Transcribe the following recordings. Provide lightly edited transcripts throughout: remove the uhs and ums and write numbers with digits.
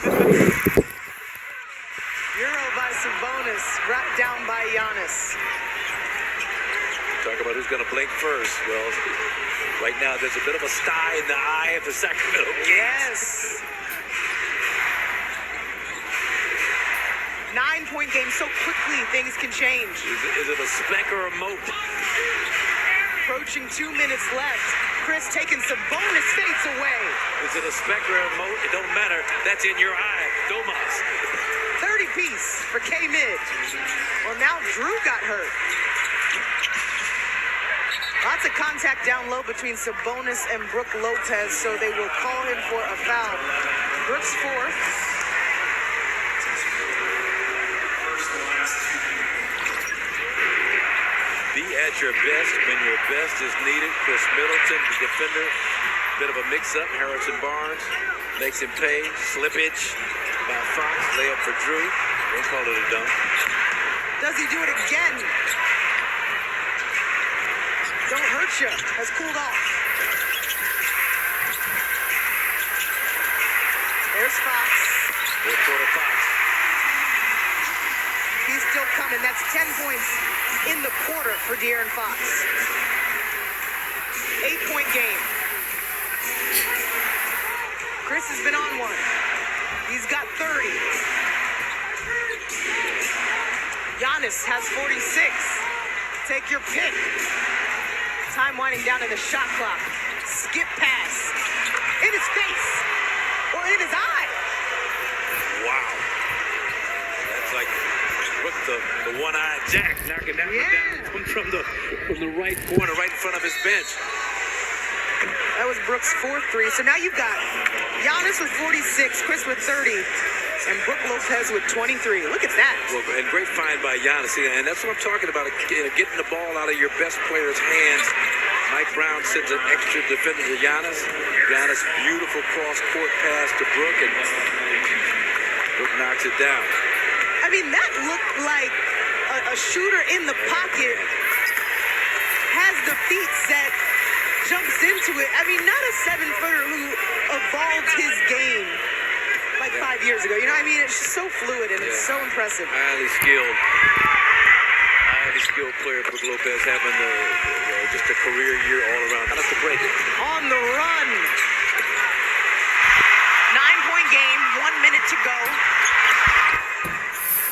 Euro by Sabonis, wrapped down by Giannis. Talk about who's going to blink first. Well, right now there's a bit of a sty in the eye of the Sacramento Kings. Yes. 9-point game, so quickly things can change. Is it a speck or a moat? Approaching 2 minutes left. Chris taking Sabonis fades away. Is it a speck or a moat? It don't matter. That's in your eye. Domas. 30-piece for K-Mid. Well, now Drew got hurt. Lots of contact down low between Sabonis and Brook Lopez, so they will call him for a foul. Brook's fourth. Be at your best when your best is needed. Chris Middleton, the defender. Bit of a mix-up. Harrison Barnes makes him pay. Slippage by Fox. Layup for Drew. They call it a dunk. Does he do it again? Don't hurt you. Has cooled off. There's Fox. Fourth quarter Fox. He's still coming. That's 10 points in the quarter for De'Aaron Fox. 8-point game. Chris has been on one. He's got 30. Giannis has 46. Take your pick. Time winding down to the shot clock. Skip pass. In his face. Or in his eye. Wow. That's like Brook, the one-eyed Jack, knocking that one down from the right corner, right in front of his bench. That was Brook's fourth three. So now you've got Giannis with 46, Chris with 30, and Brook Lopez with 23. Look at that. Well, and great find by Giannis. And that's what I'm talking about, getting the ball out of your best player's hands. Mike Brown sends an extra defender to Giannis. Giannis, beautiful cross-court pass to Brook, and Brook knocks it down. I mean, that looked like a shooter in the pocket. Has the feet set, jumps into it. I mean, not a 7-footer who evolved his game like 5 years ago. You know what I mean? It's just so fluid and it's so impressive. Highly skilled player, Brook Lopez, having just a career year all around. That's the break. On the run. 9-point game, 1 minute to go.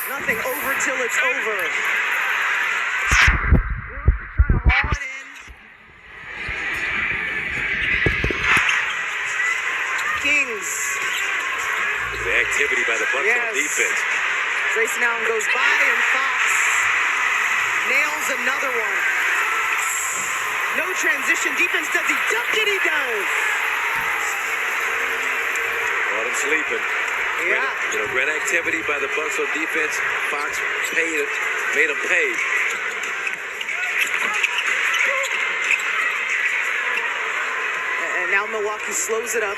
Nothing over till it's over. Trying to haul it in. Kings. The activity by the Bucks on defense. Grayson Allen goes by and Fox nails another one. No transition defense. Does he dunk it? He does. Caught him sleeping. Yeah. Great activity by the Bucks on defense. Fox made him pay. And now Milwaukee slows it up.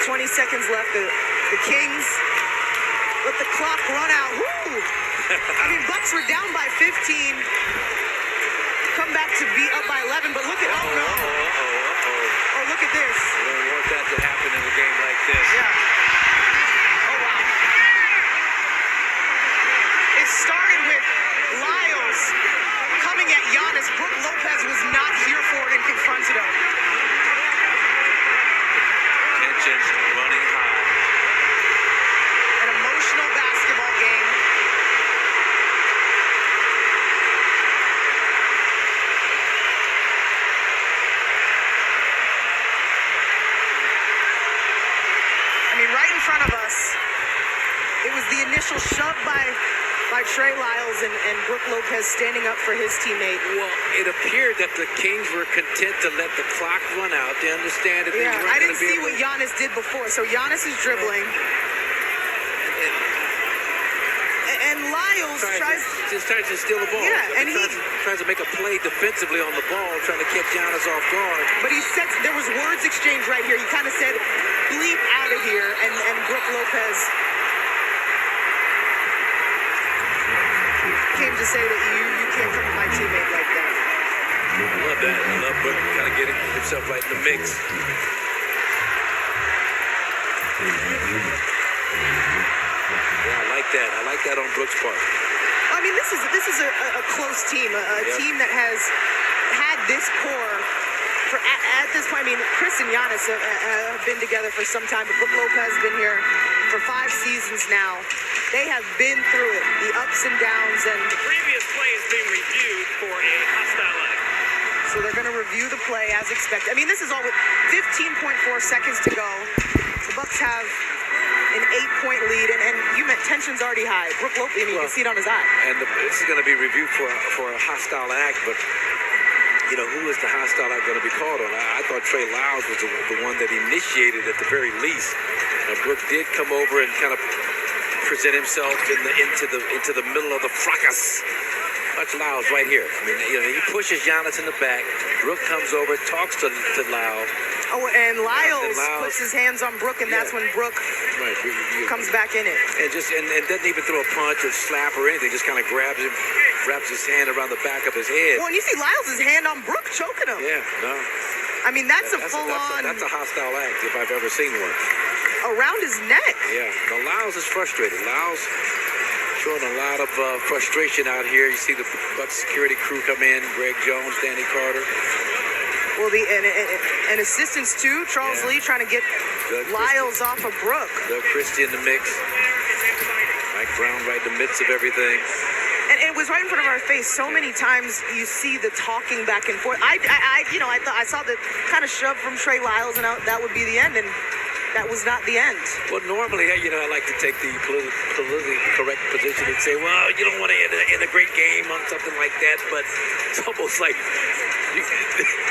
20 seconds left. The Kings let the clock run out. Woo! I mean, Bucks were down by 15. Come back to be up by 11, but look at, oh no. Oh, look at this. You don't want that to happen in a game like this. Yeah. Oh, wow. It started with Lyles coming at Giannis. Brook Lopez was not here for it and confronted him. Tensions running high. An emotional basketball game. I mean, right in front of us, it was the initial shove by Trey Lyles and Brook Lopez standing up for his teammate. Well, it appeared that the Kings were content to let the clock run out. They understand that I didn't see what Giannis did before. So Giannis is dribbling. And Lyles tries to steal the ball. Yeah, and he tries to make a play defensively on the ball, trying to catch Giannis off guard. But there was words exchanged right here. He kind of said, bleep out of here, and Brook Lopez came to say that you can't come to my teammate like that. I love that. I love Brook kind of getting himself right in the mix. Yeah, I like that. I like that on Brooks' part. I mean, this is a close team, a Yep. team that has had this core for at this point. I mean, Chris and Giannis have been together for some time, but Brook Lopez has been here for 5 seasons now. They have been through it, the ups and downs, and The previous play is being reviewed for a hostile act. so they're going to review the play as expected. I mean, this is all with 15.4 seconds to go. The Bucks have an 8-point lead, and you meant tension's already high. Brook Lopez, I mean, you can see it on his eye. And this is going to be reviewed for a hostile act, but you know, who is the hostile act going to be called on? I thought Trey Lyles was the one that initiated at the very least. Brooks did come over and kind of present himself into the middle of the fracas. Watch Lyles right here. I mean, you know, he pushes Giannis in the back. Brook comes over, talks to Lyles. Oh, and Lyles Lyles puts his hands on Brook, and that's Yeah. when Brook Right, comes back in it. and doesn't even throw a punch or slap or anything. Just kind of grabs him, wraps his hand around the back of his head. Well, and you see Lyles' hand on Brook choking him. Yeah, no, I mean, that's a full-on that's a hostile act if I've ever seen one. around his neck. Yeah, now Lyles is frustrated. Lyles showing a lot of frustration out here. You see the Bucks security crew come in, Greg Jones, Danny Carter. Well, and assistants too, Charles Yeah. Lee trying to get Doug Lyles off of Brook. Doug Christie in the mix. Mike Brown right in the midst of everything. And it was right in front of our face. So many times you see the talking back and forth. I thought I saw the kind of shove from Trey Lyles, and that would be the end, and that was not the end. Well, normally, you know, I like to take the politically correct position and say, well, you don't want to end a great game on something like that, but it's almost like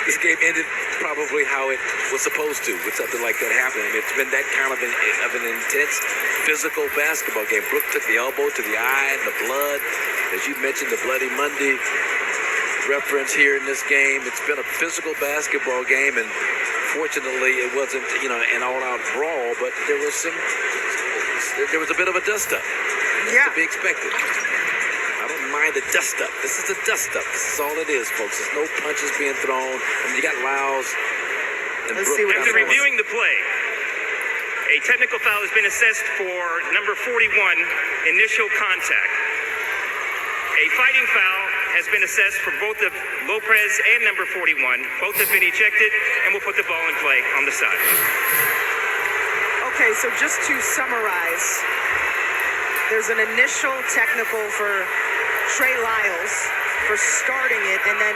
this game ended probably how it was supposed to with something like that happening. It's been that kind of an intense physical basketball game. Brook took the elbow to the eye and the blood. As you mentioned, the Bloody Monday reference here in this game. It's been a physical basketball game, and fortunately, it wasn't, you know, an all-out brawl, but there was a bit of a dust-up. Yeah. To be expected. I don't mind the dust-up. This is a dust-up. This is all it is, folks. There's no punches being thrown. And you got Lyles and Let's Brook. see what After happens. reviewing the play, a technical foul has been assessed for number 41, initial contact. A fighting foul has been assessed for both of Lopez and number 41. Both have been ejected, and we'll put the ball in play on the side. Okay, so just to summarize, there's an initial technical for Trey Lyles for starting it, and then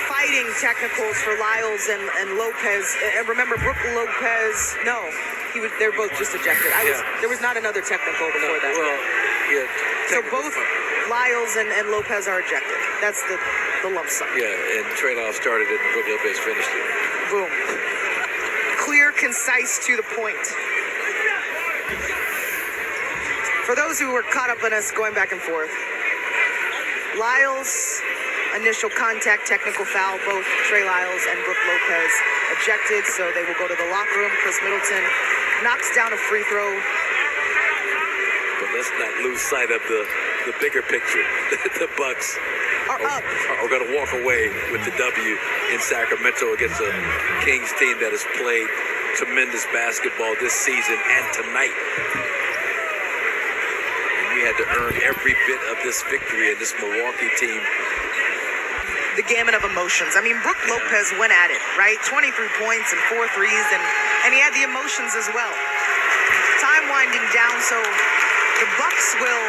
fighting technicals for Lyles and Lopez. And remember, Brook Lopez, no, they're both just ejected. There was not another technical before that. Well, yeah. So technical both foul. Lyles and Lopez are ejected. That's the lump sum. Yeah, and Trey Lyles started it and Brook Lopez finished it. Boom. Clear, concise, to the point. For those who were caught up on us going back and forth, Lyles, initial contact, technical foul, both Trey Lyles and Brook Lopez ejected, so they will go to the locker room. Chris Middleton knocks down a free throw. But let's not lose sight of the bigger picture. The Bucks Are up. are going to walk away with the W in Sacramento against a Kings team that has played tremendous basketball this season and tonight. And we had to earn every bit of this victory, and this Milwaukee team. The gamut of emotions. I mean, Brook Lopez went at it, right? 23 points and 4 threes, and he had the emotions as well. Time winding down, so the Bucks will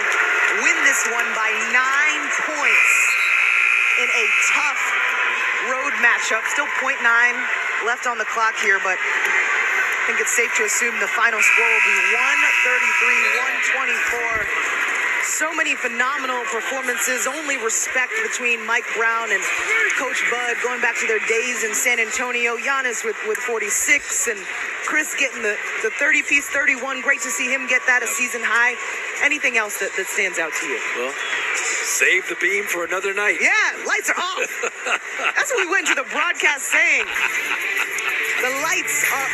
win this one by 9 points in a tough road matchup. Still 0.9 left on the clock here, but I think it's safe to assume the final score will be 133-124. So many phenomenal performances. Only respect between Mike Brown and Coach Bud going back to their days in San Antonio. Giannis with 46 and Chris getting the 30-piece 31. Great to see him get that, a season high. Anything else that stands out to you? Well, save the beam for another night. Yeah, lights are off. That's what we went to the broadcast saying. The lights are